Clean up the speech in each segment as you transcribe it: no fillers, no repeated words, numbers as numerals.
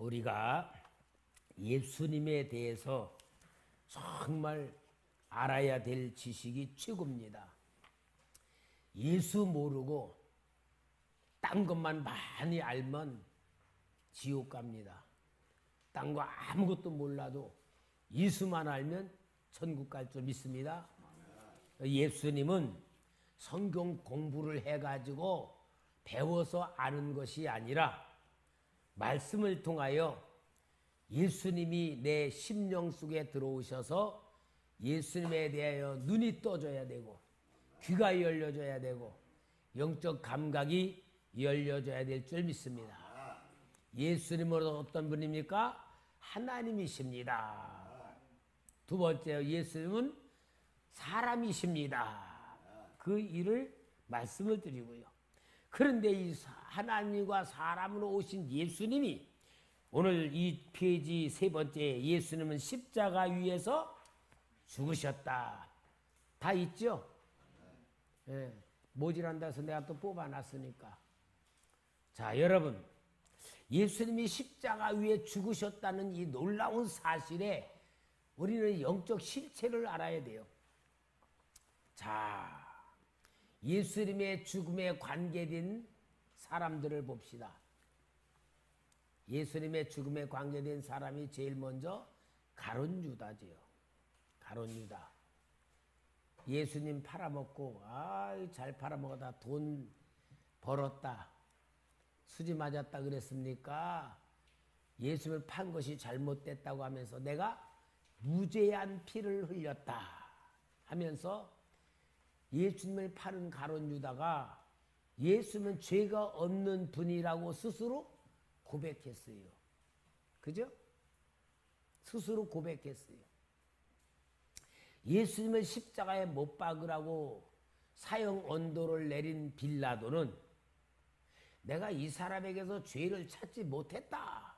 우리가 예수님에 대해서 정말 알아야 될 지식이 최고입니다. 예수 모르고 딴 것만 많이 알면 지옥 갑니다. 딴 거 아무것도 몰라도 예수만 알면 천국 갈 줄 믿습니다. 예수님은 성경 공부를 해가지고 배워서 아는 것이 아니라 말씀을 통하여 예수님이 내 심령 속에 들어오셔서 예수님에 대하여 눈이 떠져야 되고 귀가 열려져야 되고 영적 감각이 열려져야 될 줄 믿습니다. 예수님은 어떤 분입니까? 하나님이십니다. 두 번째, 예수님은 사람이십니다. 그 일을 말씀을 드리고요. 그런데 이 하나님과 사람으로 오신 예수님이 오늘 이 페이지 세 번째, 예수님은 십자가 위에서 죽으셨다. 다 있죠? 예, 모질한다 해서 내가 또 뽑아놨으니까. 자, 여러분, 예수님이 십자가 위에 죽으셨다는 이 놀라운 사실에 우리는 영적 실체를 알아야 돼요. 자, 예수님의 죽음에 관계된 사람들을 봅시다. 예수님의 죽음에 관계된 사람이 제일 먼저 가룟 유다지요. 가룟 유다. 예수님 팔아먹고 잘 팔아먹었다. 돈 벌었다. 수지 맞았다 그랬습니까? 예수님을 판 것이 잘못됐다고 하면서 내가 무죄한 피를 흘렸다 하면서 예수님을 파는 가룟 유다가 예수님은 죄가 없는 분이라고 스스로 고백했어요. 그죠? 스스로 고백했어요. 예수님을 십자가에 못 박으라고 사형 언도를 내린 빌라도는 내가 이 사람에게서 죄를 찾지 못했다.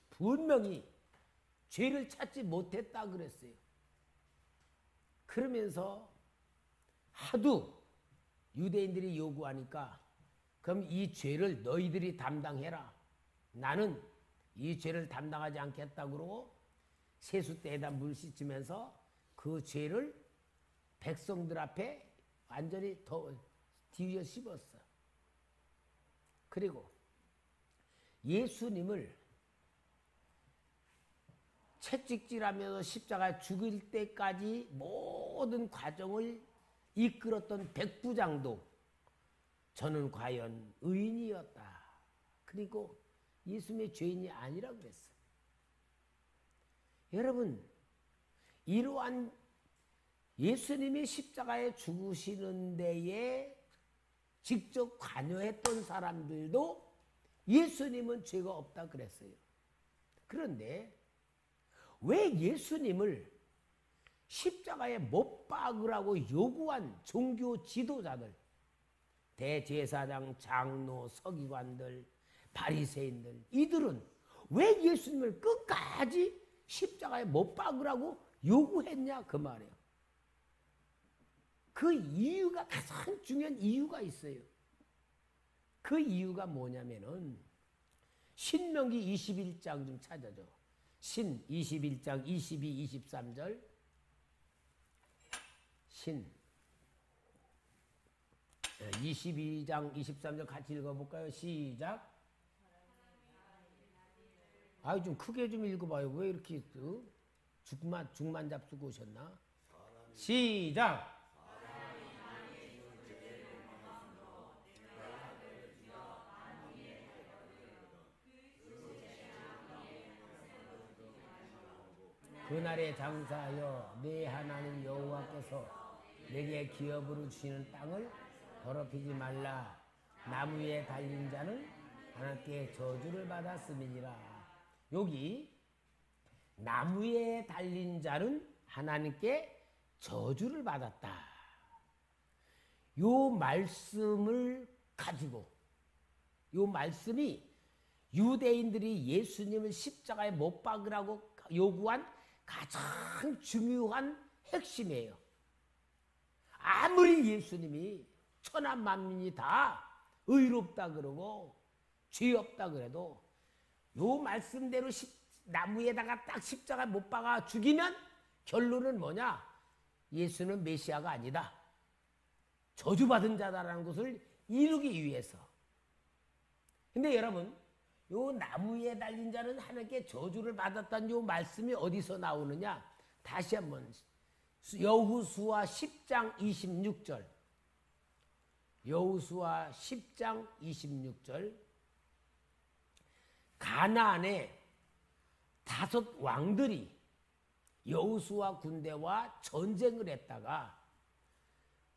분명히 죄를 찾지 못했다 그랬어요. 그러면서 하도 유대인들이 요구하니까 그럼 이 죄를 너희들이 담당해라. 나는 이 죄를 담당하지 않겠다 그러고 세숫대에다 물 씻으면서 그 죄를 백성들 앞에 완전히 뒤에 씹었어. 그리고 예수님을 채찍질하면서 십자가에 죽일 때까지 모든 과정을 이끌었던 백부장도 저는 과연 의인이었다. 그리고 예수님의 죄인이 아니라 그랬어. 여러분, 이러한 예수님이 십자가에 죽으시는 데에 직접 관여했던 사람들도 예수님은 죄가 없다 그랬어요. 그런데 왜 예수님을 십자가에 못 박으라고 요구한 종교 지도자들, 대제사장, 장로, 서기관들, 바리새인들, 이들은 왜 예수님을 끝까지 십자가에 못 박으라고 요구했냐 그 말이에요. 그 이유가, 가장 중요한 이유가 있어요. 그 이유가 뭐냐면은 신명기 21장 좀 찾아줘. 신 21장 22, 23절. 신 22장 23절 같이 읽어볼까요? 시작. 아유, 좀 크게 좀 읽어봐요. 왜 이렇게 죽만 잡수고 오셨나? 시작. 그날에 장사하여 내 하나님 여호와께서 내게 기업으로 주시는 땅을 더럽히지 말라. 나무 위에 달린 자는 하나님께 저주를 받았음이니라. 여기 나무 위에 달린 자는 하나님께 저주를 받았다. 요 말씀을 가지고, 요 말씀이 유대인들이 예수님을 십자가에 못 박으라고 요구한 가장 중요한 핵심이에요. 아무리 예수님이 천하 만민이 다 의롭다 그러고 죄 없다 그래도 요 말씀대로 나무에다가 딱 십자가 못 박아 죽이면 결론은 뭐냐? 예수는 메시아가 아니다. 저주받은 자다라는 것을 이루기 위해서. 근데 여러분, 요 나무에 달린 자는 하나님께 저주를 받았다는 요 말씀이 어디서 나오느냐? 다시 한번 여호수아 10장 26절. 여호수아 10장 26절. 가나안에 5 왕들이 여호수아 군대와 전쟁을 했다가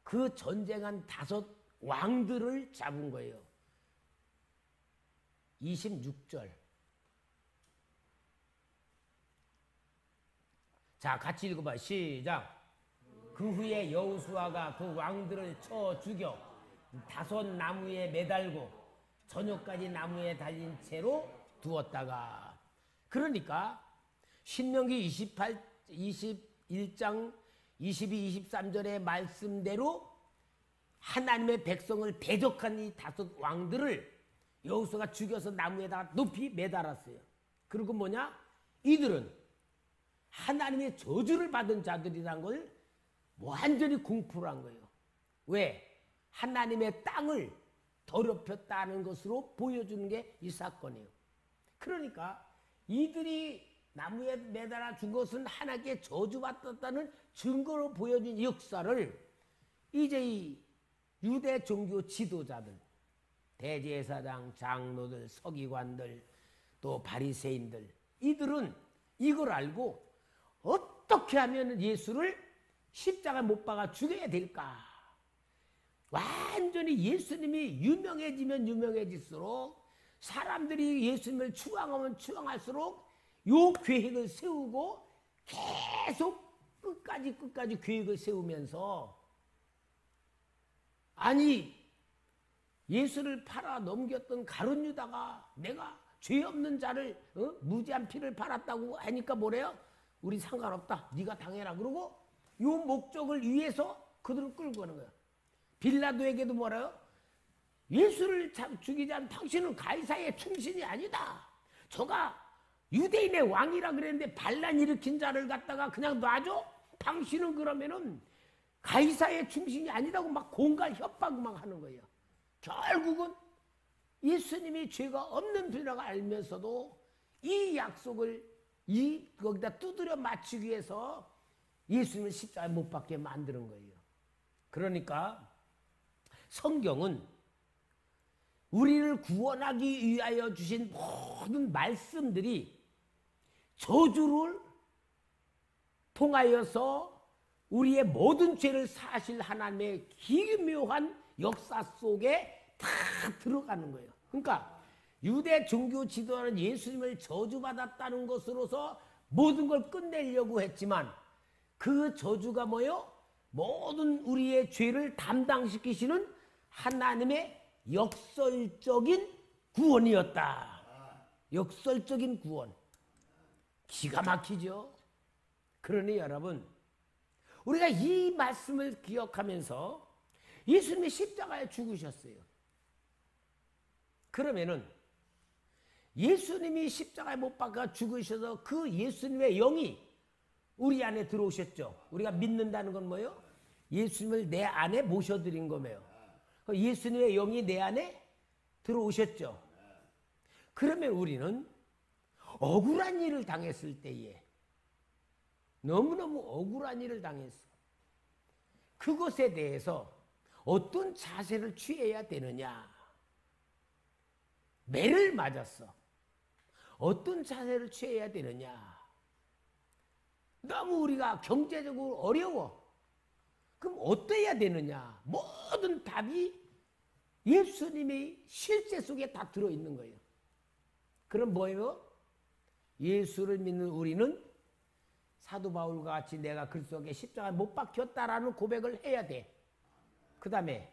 그 전쟁한 5 왕들을 잡은 거예요. 26절. 자, 같이 읽어봐. 시작. 그 후에 여호수아가 그 왕들을 쳐 죽여 5 나무에 매달고 저녁까지 나무에 달린 채로 두었다가. 그러니까 신명기 21장 22, 23절의 말씀대로 하나님의 백성을 대적한 이 5 왕들을 여호수아가 죽여서 나무에다가 높이 매달았어요. 그리고 뭐냐? 이들은 하나님의 저주를 받은 자들이란 걸 완전히 공포를 한 거예요. 왜? 하나님의 땅을 더럽혔다는 것으로 보여주는 게 이 사건이에요. 그러니까 이들이 나무에 매달아 준 것은 하나님께 저주받았다는 증거로 보여준 역사를 이제 이 유대 종교 지도자들, 대제사장, 장로들, 서기관들, 또 바리새인들, 이들은 이걸 알고 어떻게 하면 예수를 십자가에 못 박아 죽여야 될까? 완전히 예수님이 유명해지면 유명해질수록 사람들이 예수님을 추앙하면 추앙할수록 요 계획을 세우고 계속 끝까지 계획을 세우면서 아니 예수를 팔아 넘겼던 가룟 유다가 내가 죄 없는 자를 무지한 피를 팔았다고 하니까 뭐래요? 우리 상관없다. 네가 당해라. 그러고 요 목적을 위해서 그들을 끌고 가는 거야. 빌라도에게도 뭐래요? 예수를 죽이자면 당신은 가이사의 충신이 아니다. 저가 유대인의 왕이라 그랬는데 반란 일으킨 자를 갖다가 그냥 놔줘? 당신은 그러면은 가이사의 충신이 아니다고 막 공갈 협박 막 하는 거예요. 결국은 예수님이 죄가 없는 분이라고 알면서도 이 약속을 거기다 두드려 맞추기 위해서 예수님을 십자가에 못 박게 만드는 거예요. 그러니까 성경은 우리를 구원하기 위하여 주신 모든 말씀들이 저주를 통하여서 우리의 모든 죄를 사실 하나님의 기묘한 역사 속에 다 들어가는 거예요. 그러니까 유대 종교 지도자는 예수님을 저주받았다는 것으로서 모든 걸 끝내려고 했지만 그 저주가 뭐요? 모든 우리의 죄를 담당시키시는 하나님의 역설적인 구원이었다. 역설적인 구원. 기가 막히죠? 그러니 여러분, 우리가 이 말씀을 기억하면서 예수님이 십자가에 죽으셨어요. 그러면은 예수님이 십자가에 못 박아 죽으셔서 그 예수님의 영이 우리 안에 들어오셨죠. 우리가 믿는다는 건 뭐예요? 예수님을 내 안에 모셔드린 거예요. 예수님의 영이 내 안에 들어오셨죠. 그러면 우리는 억울한 일을 당했을 때에 너무너무 억울한 일을 당했어. 그것에 대해서 어떤 자세를 취해야 되느냐. 매를 맞았어. 어떤 자세를 취해야 되느냐. 너무 우리가 경제적으로 어려워. 그럼 어떠해야 되느냐. 모든 답이 예수님의 실제 속에 다 들어있는 거예요. 그럼 뭐예요? 예수를 믿는 우리는 사도 바울과 같이 내가 그리스도께 십자가에 못 박혔다라는 고백을 해야 돼. 그 다음에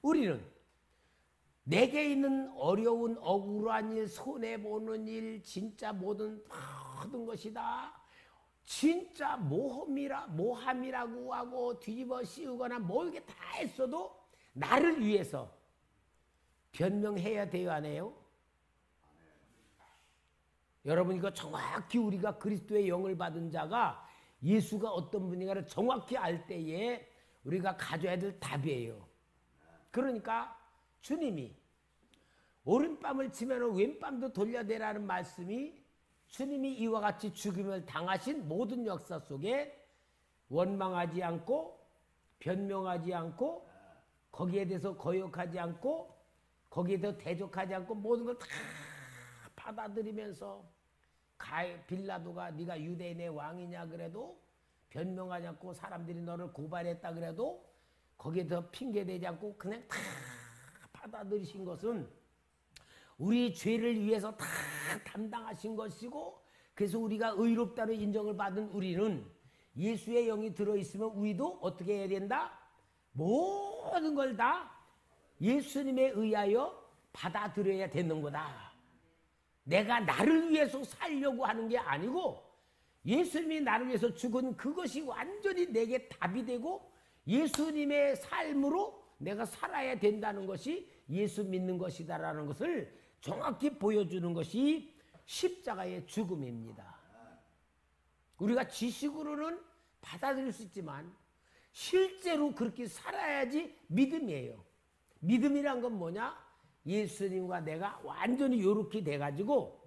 우리는 내게 있는 어려운 억울한 일, 손해보는 일, 진짜 모든 것이다. 진짜 모함이라고 하고 뒤집어 씌우거나 뭐 이렇게 다 했어도 나를 위해서 변명해야 돼요, 안 해요? 여러분 이거 정확히 우리가 그리스도의 영을 받은 자가 예수가 어떤 분인가를 정확히 알 때에 우리가 가져야 될 답이에요. 그러니까 주님이 오른밤을 치면 왼밤도 돌려대라는 말씀이 주님이 이와 같이 죽임을 당하신 모든 역사 속에 원망하지 않고 변명하지 않고 거기에 대해서 거역하지 않고 거기에 대해서 대적하지 않고 모든 걸 다 받아들이면서 빌라도가 네가 유대인의 왕이냐 그래도 변명하지 않고 사람들이 너를 고발했다 그래도 거기에 더 핑계대지 않고 그냥 다 받아들이신 것은 우리 죄를 위해서 다 담당하신 것이고, 그래서 우리가 의롭다는 인정을 받은 우리는 예수의 영이 들어있으면 우리도 어떻게 해야 된다? 모든 걸 다 예수님에 의하여 받아들여야 되는 거다. 내가 나를 위해서 살려고 하는 게 아니고 예수님이 나를 위해서 죽은 그것이 완전히 내게 답이 되고 예수님의 삶으로 내가 살아야 된다는 것이 예수 믿는 것이다라는 것을 정확히 보여주는 것이 십자가의 죽음입니다. 우리가 지식으로는 받아들일 수 있지만 실제로 그렇게 살아야지 믿음이에요. 믿음이란 건 뭐냐? 예수님과 내가 완전히 이렇게 돼가지고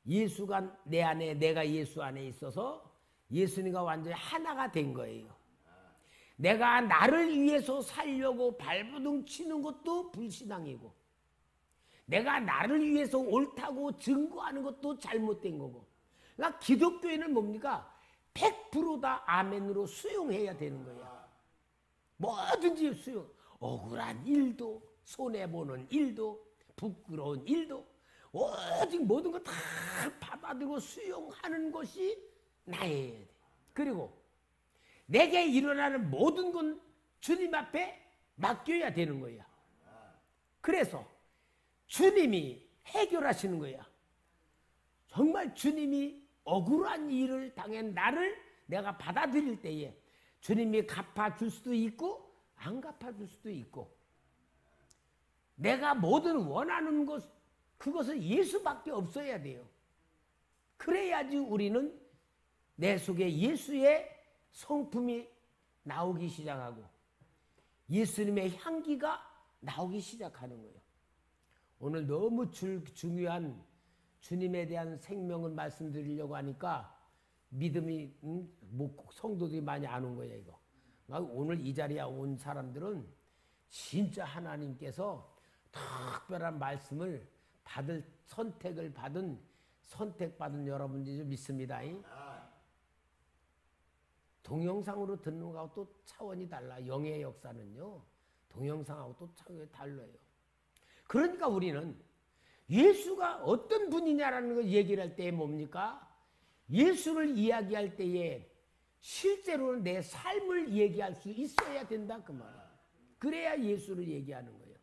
예수가 내 안에 내가 예수 안에 있어서 예수님과 완전히 하나가 된 거예요. 내가 나를 위해서 살려고 발버둥 치는 것도 불신앙이고 내가 나를 위해서 옳다고 증거하는 것도 잘못된 거고, 그러니까 기독교인은 뭡니까? 100%다 아멘으로 수용해야 되는 거야. 뭐든지 수용. 억울한 일도 손해보는 일도 부끄러운 일도 오직 모든 거 다 받아들이고 수용하는 것이 나예야 돼. 그리고 내게 일어나는 모든 건 주님 앞에 맡겨야 되는 거야. 그래서 주님이 해결하시는 거야. 정말 주님이 억울한 일을 당한 나를 내가 받아들일 때에 주님이 갚아줄 수도 있고 안 갚아줄 수도 있고, 내가 뭐든 원하는 것 그것은 예수밖에 없어야 돼요. 그래야지 우리는 내 속에 예수의 성품이 나오기 시작하고 예수님의 향기가 나오기 시작하는 거예요. 오늘 너무 중요한 주님에 대한 생명을 말씀드리려고 하니까 믿음이 성도들이 많이 안 온 거예요. 이거 오늘 이 자리에 온 사람들은 진짜 하나님께서 특별한 말씀을 받을 선택받은 여러분들이 믿습니다. 동영상으로 듣는 거하고 또 차원이 달라. 영의 역사는요 동영상하고 또 차원이 달라요. 그러니까 우리는 예수가 어떤 분이냐라는 걸 얘기를 할 때 뭡니까? 예수를 이야기할 때에 실제로는 내 삶을 얘기할 수 있어야 된다 그 말이에요. 그래야 예수를 얘기하는 거예요.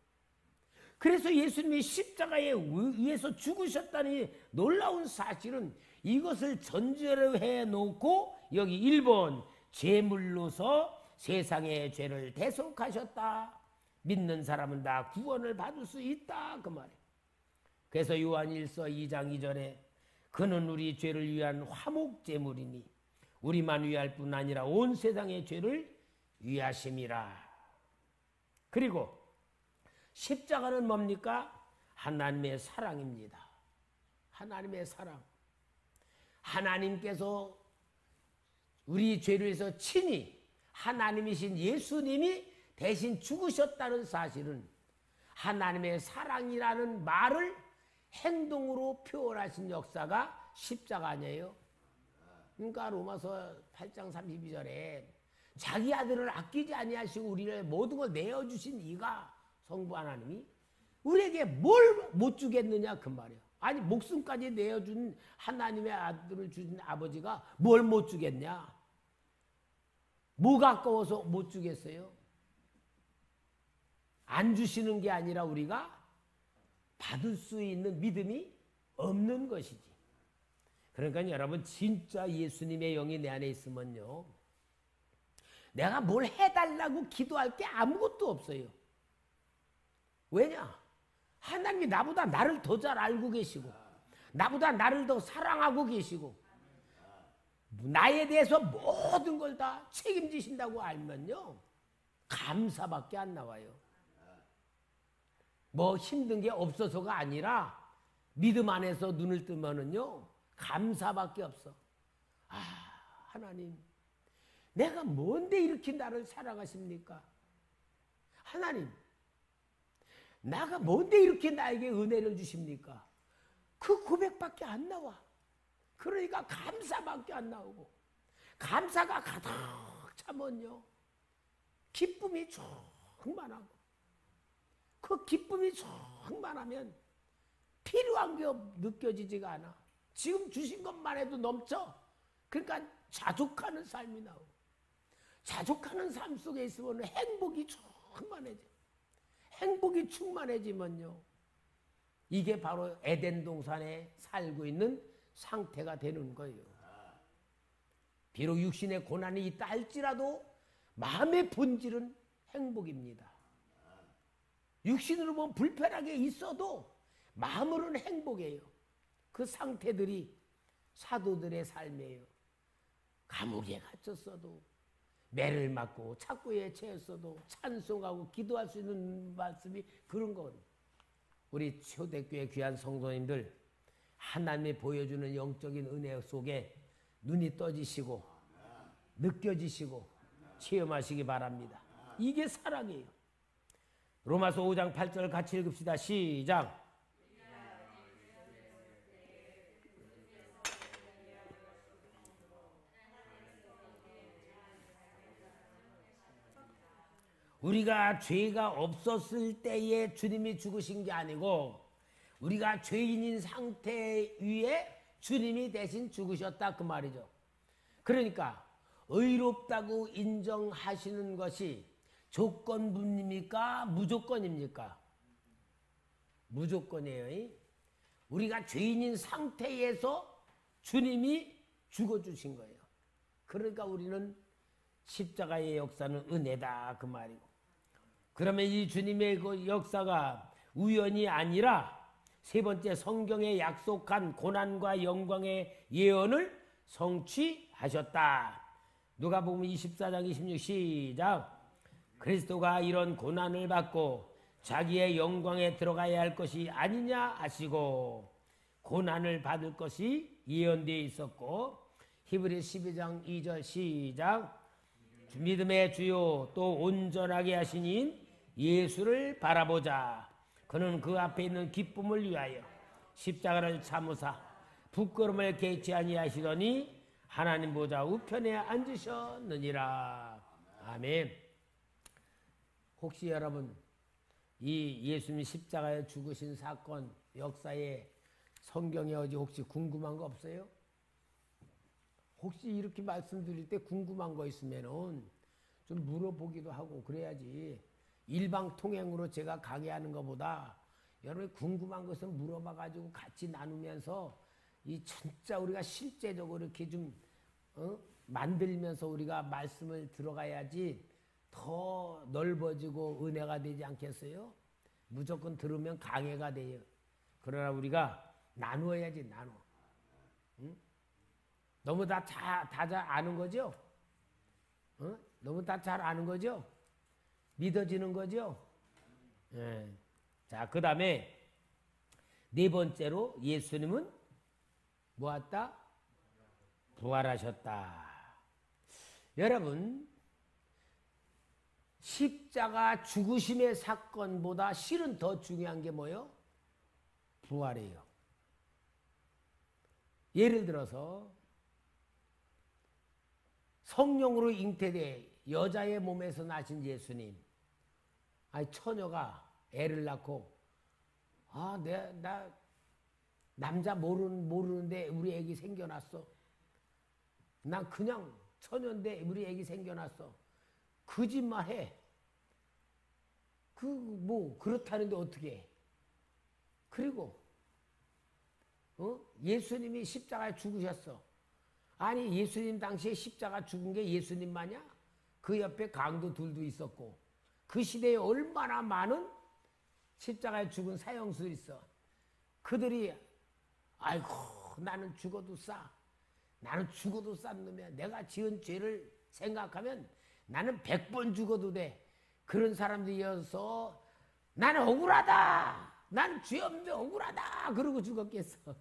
그래서 예수님이 십자가에 의해서 죽으셨다니 놀라운 사실은 이것을 전제로 해놓고 여기 1번 제물로서 세상의 죄를 대속하셨다. 믿는 사람은 다 구원을 받을 수 있다 그 말이에요. 그래서 요한 1서 2장 2절에 그는 우리 죄를 위한 화목제물이니 우리만 위할 뿐 아니라 온 세상의 죄를 위하심이라. 그리고 십자가는 뭡니까? 하나님의 사랑입니다. 하나님의 사랑. 하나님께서 우리 죄를 위해서 친히 하나님이신 예수님이 대신 죽으셨다는 사실은 하나님의 사랑이라는 말을 행동으로 표현하신 역사가 십자가 아니에요. 그러니까 로마서 8장 32절에 자기 아들을 아끼지 아니하시고 우리를 모든 걸 내어주신 이가 성부 하나님이 우리에게 뭘 못 주겠느냐 그 말이에요. 아니 목숨까지 내어준 하나님의 아들을 주신 아버지가 뭘 못 주겠냐? 뭐가 아까워서 못 주겠어요? 안 주시는 게 아니라 우리가 받을 수 있는 믿음이 없는 것이지. 그러니까 여러분 진짜 예수님의 영이 내 안에 있으면요 내가 뭘 해달라고 기도할 게 아무것도 없어요. 왜냐? 하나님이 나보다 나를 더 잘 알고 계시고 나보다 나를 더 사랑하고 계시고 나에 대해서 모든 걸 다 책임지신다고 알면요. 감사밖에 안 나와요. 뭐 힘든 게 없어서가 아니라 믿음 안에서 눈을 뜨면은요. 감사밖에 없어. 아, 하나님. 내가 뭔데 이렇게 나를 사랑하십니까? 하나님. 나가 뭔데 이렇게 나에게 은혜를 주십니까? 그 고백밖에 안 나와. 그러니까 감사밖에 안 나오고 감사가 가득 차면요. 기쁨이 충만하고 그 기쁨이 충만하면 필요한 게 느껴지지가 않아. 지금 주신 것만 해도 넘쳐. 그러니까 자족하는 삶이 나오고 자족하는 삶 속에 있으면 행복이 충만해져. 행복이 충만해지면요. 이게 바로 에덴 동산에 살고 있는 상태가 되는 거예요. 비록 육신의 고난이 있다 할지라도 마음의 본질은 행복입니다. 육신으로 보면 불편하게 있어도 마음으로는 행복해요. 그 상태들이 사도들의 삶이에요. 감옥에 갇혔어도 매를 맞고 착고에 처했어도 찬송하고 기도할 수 있는 말씀이 그런 거거든요. 우리 초대교회 귀한 성도님들 하나님이 보여주는 영적인 은혜 속에 눈이 떠지시고 느껴지시고 체험하시기 바랍니다. 이게 사랑이에요. 로마서 5장 8절 같이 읽읍시다. 시작. 우리가 죄가 없었을 때에 주님이 죽으신 게 아니고 우리가 죄인인 상태 위에 주님이 대신 죽으셨다 그 말이죠. 그러니까 의롭다고 인정하시는 것이 조건부입니까? 무조건입니까? 무조건이에요. 우리가 죄인인 상태에서 주님이 죽어주신 거예요. 그러니까 우리는 십자가의 역사는 은혜다 그 말이고. 그러면 이 주님의 그 역사가 우연이 아니라 세 번째 성경에 약속한 고난과 영광의 예언을 성취하셨다. 누가복음 24장 26 시작. 그리스도가 이런 고난을 받고 자기의 영광에 들어가야 할 것이 아니냐 하시고 고난을 받을 것이 예언되어 있었고 히브리서 12장 2절 시작. 믿음의 주요 또 온전하게 하신 인 예수를 바라보자. 그는 그 앞에 있는 기쁨을 위하여 십자가를 참으사 부끄러움을 개치 아니하시더니 하나님 보좌 우편에 앉으셨느니라. 아멘. 혹시 여러분 이 예수님 십자가에 죽으신 사건 역사에 성경에 어디 혹시 궁금한 거 없어요? 혹시 이렇게 말씀드릴 때 궁금한 거 있으면은 좀 물어보기도 하고 그래야지. 일방통행으로 제가 강의하는 것보다 여러분이 궁금한 것은 물어봐가지고 같이 나누면서 이 진짜 우리가 실제적으로 이렇게 좀 만들면서 우리가 말씀을 들어가야지 더 넓어지고 은혜가 되지 않겠어요? 무조건 들으면 강해가 돼요. 그러나 우리가 나누어야지 나눠. 응? 너무 다 잘 아는 거죠? 너무 다 잘 아는 거죠? 믿어지는 거죠? 예. 자, 그 다음에 네 번째로 예수님은 뭐했다? 부활하셨다. 여러분, 십자가 죽으심의 사건보다 실은 더 중요한 게 뭐예요? 부활이에요. 예를 들어서 성령으로 잉태돼 여자의 몸에서 나신 예수님, 아니 처녀가 애를 낳고 나 남자 모르는데 우리 애기 생겨났어. 난 그냥 처녀인데 우리 애기 생겨났어. 거짓말해. 그렇다는데 어떻게 해? 그리고 예수님이 십자가에 죽으셨어. 아니 예수님 당시에 십자가 죽은 게 예수님 마냐? 그 옆에 강도들도 있었고 그 시대에 얼마나 많은 십자가에 죽은 사형수 있어. 그들이 아이고 나는 죽어도 싸. 나는 죽어도 싼 놈이야. 내가 지은 죄를 생각하면 나는 100번 죽어도 돼. 그런 사람들이어서 나는 억울하다. 나는 죄 없는데 억울하다. 그러고 죽었겠어.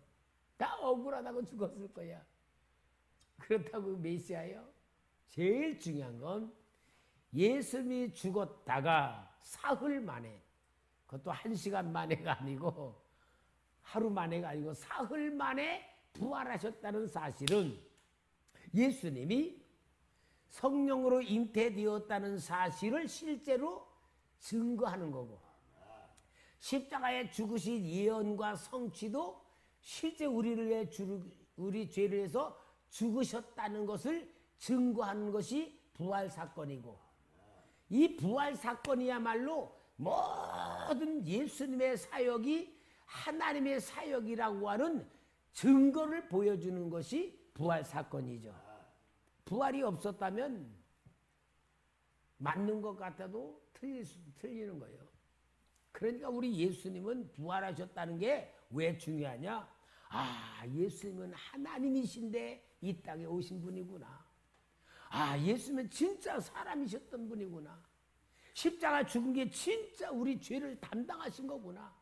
나 억울하다고 죽었을 거야. 그렇다고 메시아요. 제일 중요한 건 예수님이 죽었다가 사흘 만에, 그것도 1시간 만에가 아니고 하루 만에가 아니고 사흘 만에 부활하셨다는 사실은 예수님이 성령으로 잉태되었다는 사실을 실제로 증거하는 거고, 십자가에 죽으신 예언과 성취도 실제 우리 죄를 해서 죽으셨다는 것을 증거하는 것이 부활 사건이고, 이 부활 사건이야말로 모든 예수님의 사역이 하나님의 사역이라고 하는 증거를 보여주는 것이 부활 사건이죠. 부활이 없었다면 맞는 것 같아도 틀리는 거예요. 그러니까 우리 예수님은 부활하셨다는 게 왜 중요하냐? 아, 예수님은 하나님이신데 이 땅에 오신 분이구나. 아, 예수님은 진짜 사람이셨던 분이구나. 십자가 죽은 게 진짜 우리 죄를 담당하신 거구나.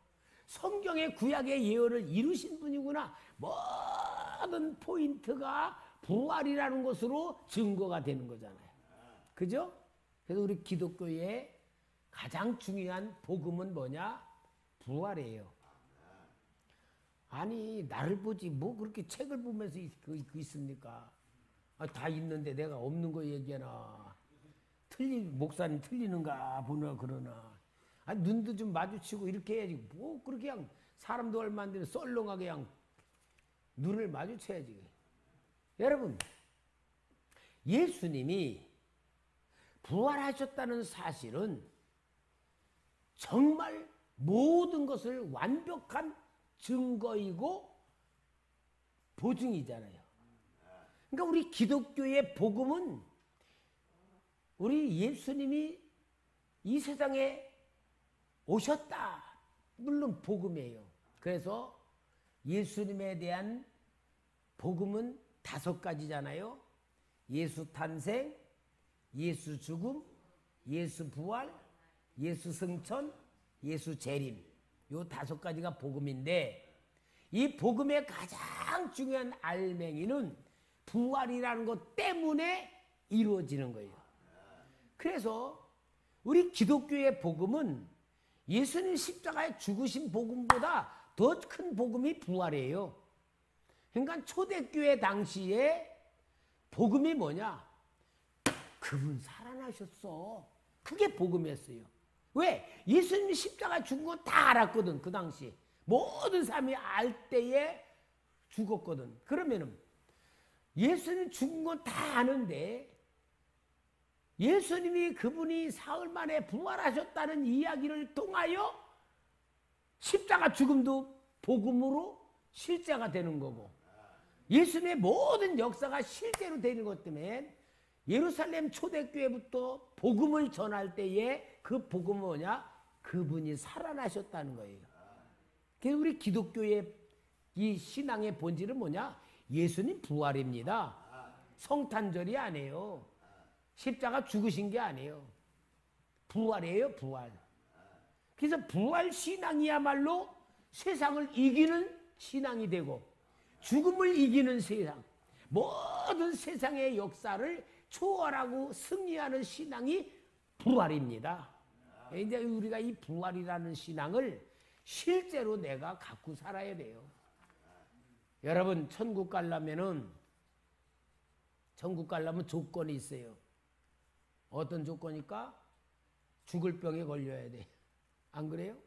성경의 구약의 예언을 이루신 분이구나. 모든 포인트가 부활이라는 것으로 증거가 되는 거잖아요. 그죠? 그래서 우리 기독교의 가장 중요한 복음은 뭐냐? 부활이에요. 아니, 나를 보지 뭐 그렇게 책을 보면서 있습니까? 아, 다 있는데 내가 없는 거 얘기하나. 목사님 틀리는가 보나 그러나. 아, 눈도 좀 마주치고 이렇게 해야지. 뭐 그렇게 그냥 사람도 얼마 안 되면 썰렁하게 그냥 눈을 마주쳐야지. 여러분, 예수님이 부활하셨다는 사실은 정말 모든 것을 완벽한 증거이고 보증이잖아요. 그러니까 우리 기독교의 복음은 우리 예수님이 이 세상에 오셨다. 물론 복음이에요. 그래서 예수님에 대한 복음은 5가지잖아요. 예수 탄생, 예수 죽음, 예수 부활, 예수 승천, 예수 재림. 요 5가지가 복음인데, 이 복음의 가장 중요한 알맹이는 부활이라는 것 때문에 이루어지는 거예요. 그래서 우리 기독교의 복음은 예수님 십자가에 죽으신 복음보다 더 큰 복음이 부활이에요. 그러니까 초대교회 당시에 복음이 뭐냐? 그분 살아나셨어. 그게 복음이었어요. 왜? 예수님이 십자가에 죽은 거 다 알았거든. 그 당시 모든 사람이 알 때에 죽었거든. 그러면은 예수님 죽은 건 다 아는데 예수님이 그분이 사흘 만에 부활하셨다는 이야기를 통하여 십자가 죽음도 복음으로 실제가 되는 거고, 예수님의 모든 역사가 실제로 되는 것 때문에 예루살렘 초대교회부터 복음을 전할 때에 그 복음은 뭐냐? 그분이 살아나셨다는 거예요. 그래서 우리 기독교의 이 신앙의 본질은 뭐냐? 예수님 부활입니다. 성탄절이 아니에요. 십자가 죽으신 게 아니에요. 부활이에요, 부활. 그래서 부활 신앙이야말로 세상을 이기는 신앙이 되고 죽음을 이기는 세상, 모든 세상의 역사를 초월하고 승리하는 신앙이 부활입니다. 이제 우리가 이 부활이라는 신앙을 실제로 내가 갖고 살아야 돼요. 여러분, 천국 가려면 조건이 있어요. 어떤 조건일까? 죽을 병에 걸려야 돼. 안 그래요?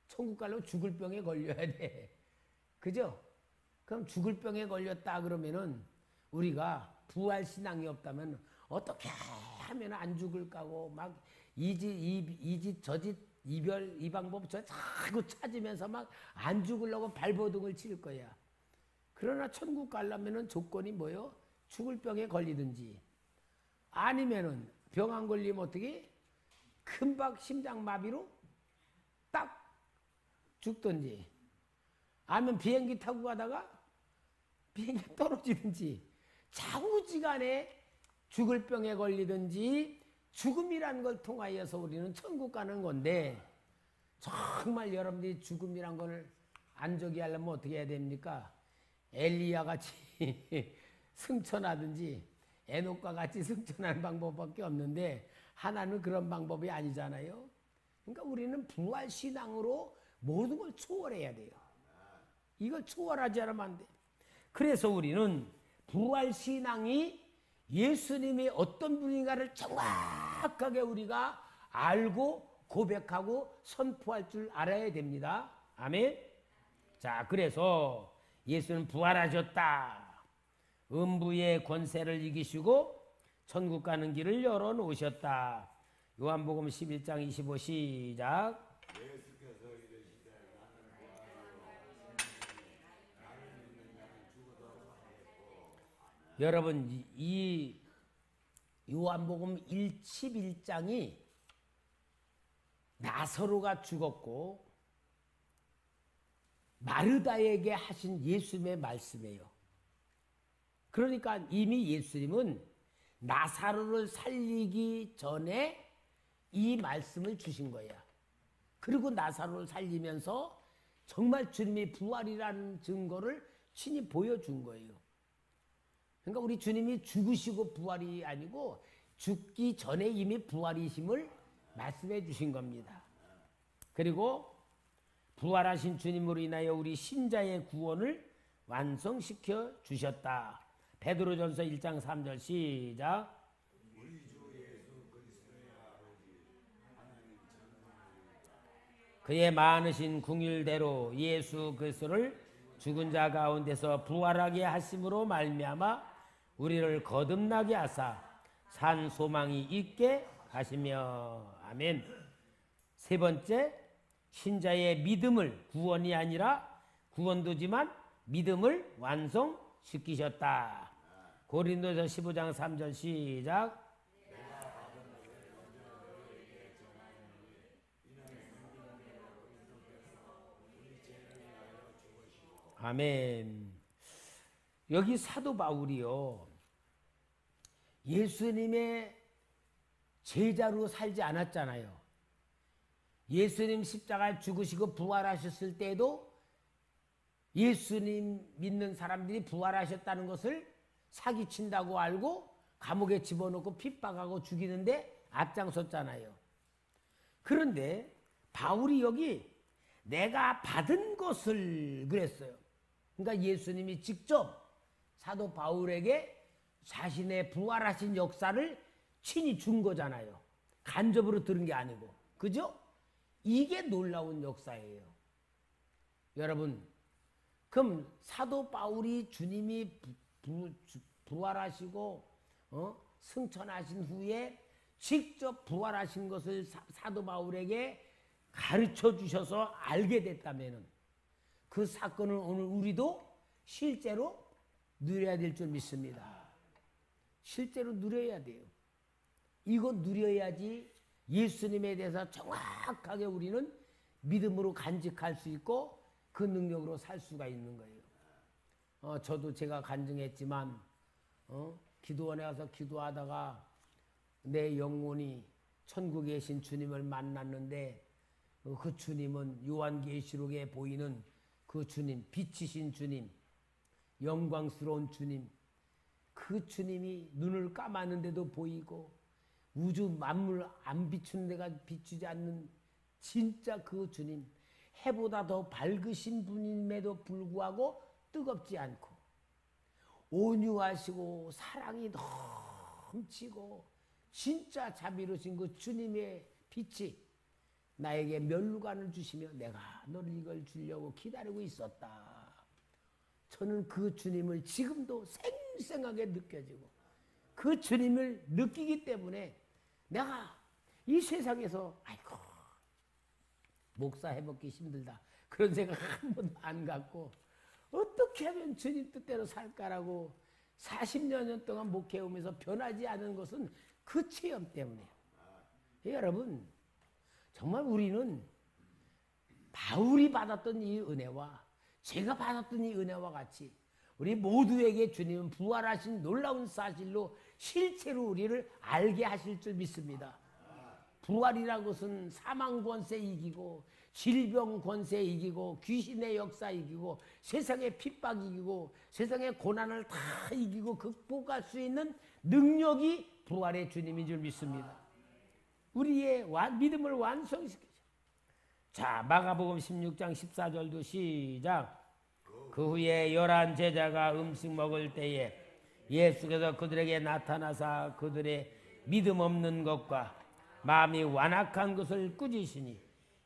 천국 가려면 죽을 병에 걸려야 돼. 그죠? 그럼 죽을 병에 걸렸다 그러면은 우리가 부활 신앙이 없다면 어떻게 하면 안 죽을까고 막 이짓 저짓 이별 이 방법 저 자꾸 찾으면서 막 안 죽으려고 발버둥을 칠 거야. 그러나 천국 가려면은 조건이 뭐요? 죽을 병에 걸리든지 아니면은 병 안 걸리면 어떻게? 금방 심장마비로 딱 죽든지 아니면 비행기 타고 가다가 비행기 떨어지든지 좌우지간에 죽을 병에 걸리든지 죽음이란 걸 통하여서 우리는 천국 가는 건데, 정말 여러분들이 죽음이란 걸 안 저기 하려면 어떻게 해야 됩니까? 엘리야 같이 승천하든지 에녹과 같이 승천하는 방법밖에 없는데, 하나는 그런 방법이 아니잖아요. 그러니까 우리는 부활신앙으로 모든 걸 초월해야 돼요. 이걸 초월하지 않으면 안 돼. 그래서 우리는 부활신앙이 예수님이 어떤 분인가를 정확하게 우리가 알고 고백하고 선포할 줄 알아야 됩니다. 아멘. 자, 그래서 예수는 부활하셨다. 음부의 권세를 이기시고 천국 가는 길을 열어놓으셨다. 요한복음 11장 25 시작. 여러분, 이 요한복음 11장이 나사로가 죽었고 마르다에게 하신 예수님의 말씀이에요. 그러니까 이미 예수님은 나사로를 살리기 전에 이 말씀을 주신 거야. 그리고 나사로를 살리면서 정말 주님이 부활이라는 증거를 친히 보여준 거예요. 그러니까 우리 주님이 죽으시고 부활이 아니고 죽기 전에 이미 부활이심을 말씀해 주신 겁니다. 그리고 부활하신 주님으로 인하여 우리 신자의 구원을 완성시켜 주셨다. 베드로전서 1장 3절 시작. 그의 많으신 궁일대로 예수 그리스도를 죽은 자 가운데서 부활하게 하심으로 말미암아 우리를 거듭나게 하사 산 소망이 있게 하시며. 아멘. 세 번째, 신자의 믿음을, 구원이 아니라 구원도지만 믿음을 완성시키셨다. 고린도서 15장 3절 시작. 아멘. 여기 사도 바울이요, 예수님의 제자로 살지 않았잖아요. 예수님 십자가에 죽으시고 부활하셨을 때에도 예수님 믿는 사람들이 부활하셨다는 것을 사기친다고 알고 감옥에 집어넣고 핍박하고 죽이는데 앞장섰잖아요. 그런데 바울이 여기 내가 받은 것을 그랬어요. 그러니까 예수님이 직접 사도 바울에게 자신의 부활하신 역사를 친히 준 거잖아요. 간접으로 들은 게 아니고. 그죠? 이게 놀라운 역사예요. 여러분, 그럼 사도 바울이 주님이 부활하시고 승천하신 후에 직접 부활하신 것을 사도 바울에게 가르쳐 주셔서 알게 됐다면 그 사건을 오늘 우리도 실제로 누려야 될 줄 믿습니다. 실제로 누려야 돼요. 이거 누려야지 예수님에 대해서 정확하게 우리는 믿음으로 간직할 수 있고 그 능력으로 살 수가 있는 거예요. 저도 제가 간증했지만 기도원에 가서 기도하다가 내 영혼이 천국에 계신 주님을 만났는데 그 주님은 요한계시록에 보이는 그 주님, 빛이신 주님, 영광스러운 주님, 그 주님이 눈을 감았는데도 보이고 우주 만물 안 비추는 데가 비추지 않는 진짜 그 주님, 해보다 더 밝으신 분임에도 불구하고 뜨겁지 않고 온유하시고 사랑이 넘치고 진짜 자비로우신 그 주님의 빛이 나에게 면류관을 주시며 내가 너를 이걸 주려고 기다리고 있었다. 저는 그 주님을 지금도 생생하게 느껴지고 그 주님을 느끼기 때문에 내가 이 세상에서 아이고 목사 해먹기 힘들다 그런 생각 한 번도 안 갖고 어떻게 하면 주님 뜻대로 살까라고 40년 동안 목회하면서 변하지 않은 것은 그 체험 때문이에요. 여러분, 정말 우리는 바울이 받았던 이 은혜와 제가 받았던 이 은혜와 같이 우리 모두에게 주님은 부활하신 놀라운 사실로 실체로 우리를 알게 하실 줄 믿습니다. 부활이라는 것은 사망 권세 이기고 질병 권세 이기고 귀신의 역사 이기고 세상의 핍박 이기고 세상의 고난을 다 이기고 극복할 수 있는 능력이 부활의 주님인 줄 믿습니다. 우리의 믿음을 완성시키죠. 자, 마가복음 16장 14절도 시작. 그 후에 11 제자가 음식 먹을 때에 예수께서 그들에게 나타나사 그들의 믿음 없는 것과 마음이 완악한 것을 꾸짖으시니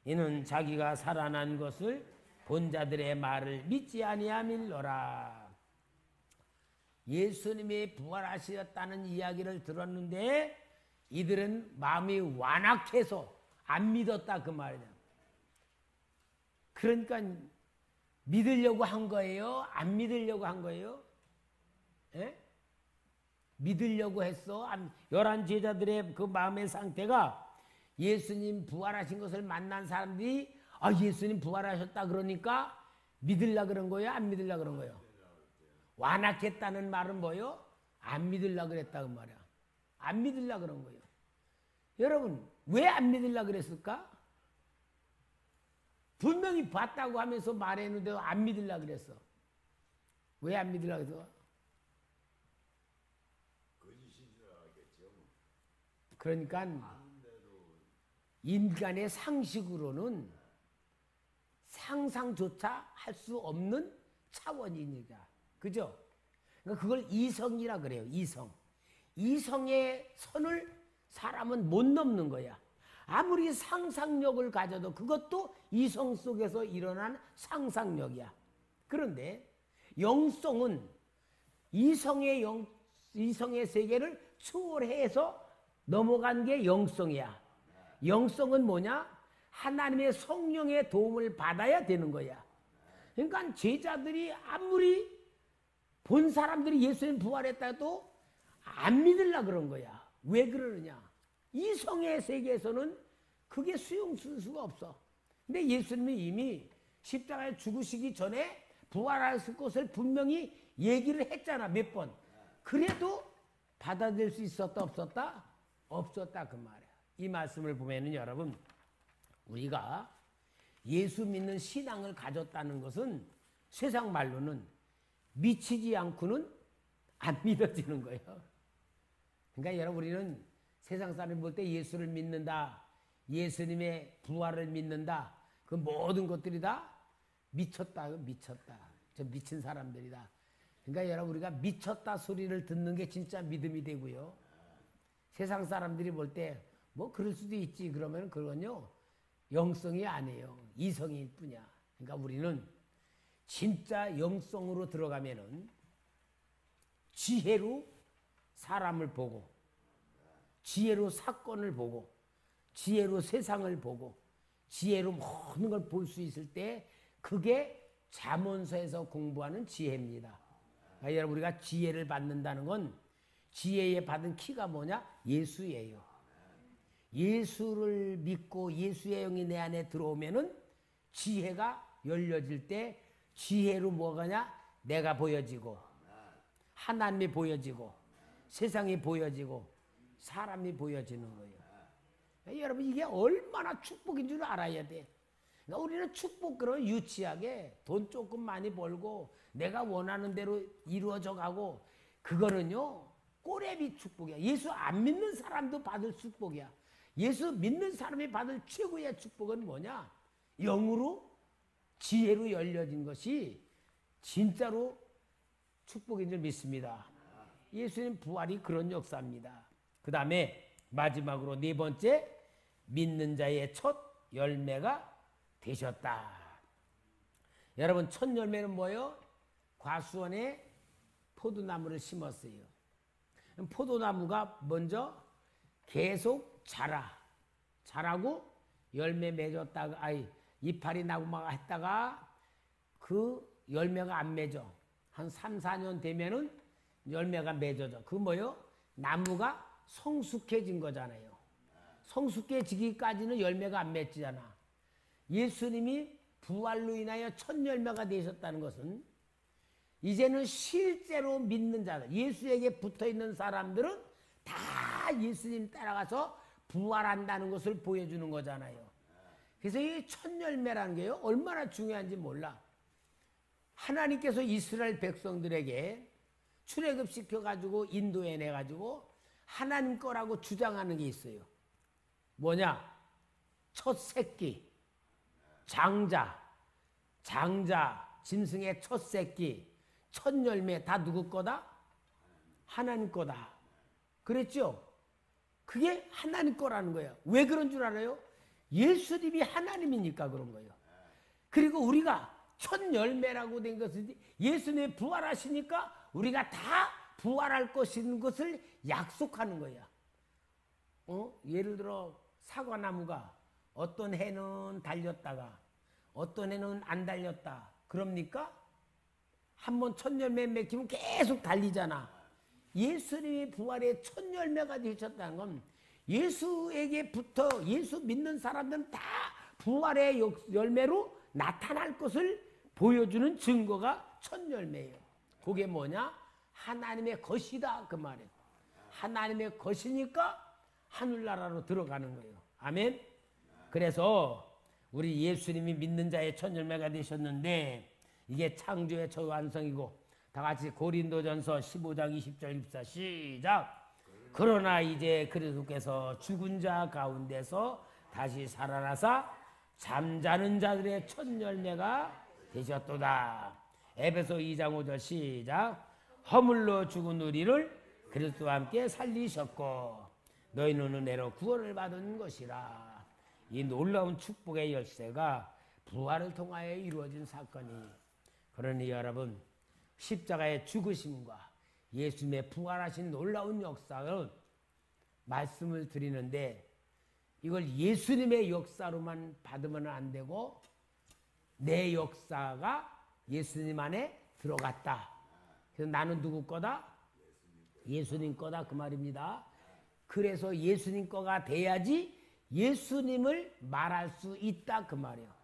이는 자기가 살아난 것을 본 자들의 말을 믿지 아니함일러라. 예수님이 부활하셨다는 이야기를 들었는데 이들은 마음이 완악해서 안 믿었다 그 말이야. 그러니까 믿으려고 한 거예요? 안 믿으려고 한 거예요? 예? 믿으려고 했어? 11 제자들의 그 마음의 상태가 예수님 부활하신 것을 만난 사람들이 예수님 부활하셨다 그러니까 믿으려고 그런 거예요? 안 믿으려고 그런 거예요? 완악했다는 말은 뭐예요? 안 믿으려고 그랬다 그 말이야. 안 믿으려고 그런 거예요. 여러분 왜 안 믿으려고 그랬을까? 분명히 봤다고 하면서 말했는데도 안 믿으려고 그랬어. 왜 안 믿으려고 그랬어? 그러니까 인간의 상식으로는 상상조차 할 수 없는 차원이니까. 그죠? 그러니까 그걸 이성이라 그래요. 이성. 이성의 선을 사람은 못 넘는 거야. 아무리 상상력을 가져도 그것도 이성 속에서 일어난 상상력이야. 그런데 영성은 이성의 세계를 초월해서 넘어간 게 영성이야. 영성은 뭐냐? 하나님의 성령의 도움을 받아야 되는 거야. 그러니까 제자들이 아무리 본 사람들이 예수님 부활했다도 안 믿으려고 그런 거야. 왜 그러느냐? 이성의 세계에서는 그게 수용쓸 수가 없어. 근데 예수님이 이미 십자가에 죽으시기 전에 부활하실 것을 분명히 얘기를 했잖아, 몇 번. 그래도 받아들일 수 있었다, 없었다? 없었다, 그 말이야. 이 말씀을 보면은 여러분, 우리가 예수 믿는 신앙을 가졌다는 것은 세상 말로는 미치지 않고는 안 믿어지는 거예요. 그러니까 여러분, 우리는 세상 사람이 볼 때 예수를 믿는다, 예수님의 부활을 믿는다, 그 모든 것들이 다 미쳤다, 미쳤다. 저 미친 사람들이다. 그러니까 여러분, 우리가 미쳤다 소리를 듣는 게 진짜 믿음이 되고요. 세상 사람들이 볼 때 뭐 그럴 수도 있지 그러면 그건요 영성이 아니에요. 이성일 뿐이야. 그러니까 우리는 진짜 영성으로 들어가면은 지혜로 사람을 보고 지혜로 사건을 보고 지혜로 세상을 보고 지혜로 모든 걸 볼 수 있을 때 그게 잠언서에서 공부하는 지혜입니다. 그러니까 여러분, 우리가 지혜를 받는다는 건 지혜에 받은 키가 뭐냐? 예수예요. 예수를 믿고 예수의 영이 내 안에 들어오면은 지혜가 열려질 때 지혜로 뭐가냐? 내가 보여지고 하나님이 보여지고 세상이 보여지고 사람이 보여지는 거예요. 그러니까 여러분, 이게 얼마나 축복인 줄 알아야 돼. 그러니까 우리는 축복 그런 유치하게 돈 조금 많이 벌고 내가 원하는 대로 이루어져 가고 그거는요 꼬레비 축복이야. 예수 안 믿는 사람도 받을 축복이야. 예수 믿는 사람이 받을 최고의 축복은 뭐냐? 영으로 지혜로 열려진 것이 진짜로 축복인 줄 믿습니다. 예수님 부활이 그런 역사입니다. 그 다음에 마지막으로 네 번째, 믿는 자의 첫 열매가 되셨다. 여러분, 첫 열매는 뭐예요? 과수원에 포도나무를 심었어요. 포도나무가 먼저 계속 자라고 열매 맺었다가 이파리 나고 막 했다가 그 열매가 안 맺어. 한 3, 4년 되면은 열매가 맺어져. 그 뭐예요? 나무가 성숙해진 거잖아요. 성숙해지기까지는 열매가 안 맺지잖아. 예수님이 부활로 인하여 첫 열매가 되셨다는 것은 이제는 실제로 믿는 자들, 예수에게 붙어있는 사람들은 다 예수님 따라가서 부활한다는 것을 보여주는 거잖아요. 그래서 이 첫 열매라는 게요, 얼마나 중요한지 몰라. 하나님께서 이스라엘 백성들에게 출애굽시켜가지고 인도해내가지고 하나님 거라고 주장하는 게 있어요. 뭐냐? 첫 새끼, 장자, 짐승의 첫 새끼, 첫 열매 다 누구 거다? 하나님 거다. 그랬죠? 그게 하나님 거라는 거예요. 왜 그런 줄 알아요? 예수님이 하나님이니까 그런 거예요. 그리고 우리가 첫 열매라고 된 것은 예수님이 부활하시니까 우리가 다 부활할 것인 것을 약속하는 거야. 예를 들어 사과나무가 어떤 해는 달렸다가 어떤 해는 안 달렸다. 그럽니까? 한번 첫 열매 맺히면 계속 달리잖아. 예수님이 부활의 첫 열매가 되셨다는 건 예수에게부터 예수 믿는 사람들은 다 부활의 열매로 나타날 것을 보여주는 증거가 첫 열매예요. 그게 뭐냐? 하나님의 것이다 그 말이에요. 하나님의 것이니까 하늘나라로 들어가는 거예요. 아멘. 그래서 우리 예수님이 믿는 자의 첫 열매가 되셨는데 이게 창조의 첫 완성이고, 다 같이 고린도전서 15장 20절 24 시작. 그러나 이제 그리스도께서 죽은 자 가운데서 다시 살아나사 잠자는 자들의 첫 열매가 되셨도다. 에베소 2장 5절 시작. 허물로 죽은 우리를 그리스도와 함께 살리셨고 너희는 은혜로 구원을 받은 것이라. 이 놀라운 축복의 열쇠가 부활을 통하여 이루어진 사건이. 그러니 여러분, 십자가의 죽으심과 예수님의 부활하신 놀라운 역사를 말씀을 드리는데, 이걸 예수님의 역사로만 받으면 안 되고 내 역사가 예수님 안에 들어갔다. 그래서 나는 누구 거다? 예수님 거다 그 말입니다. 그래서 예수님 거가 돼야지 예수님을 말할 수 있다 그 말이에요.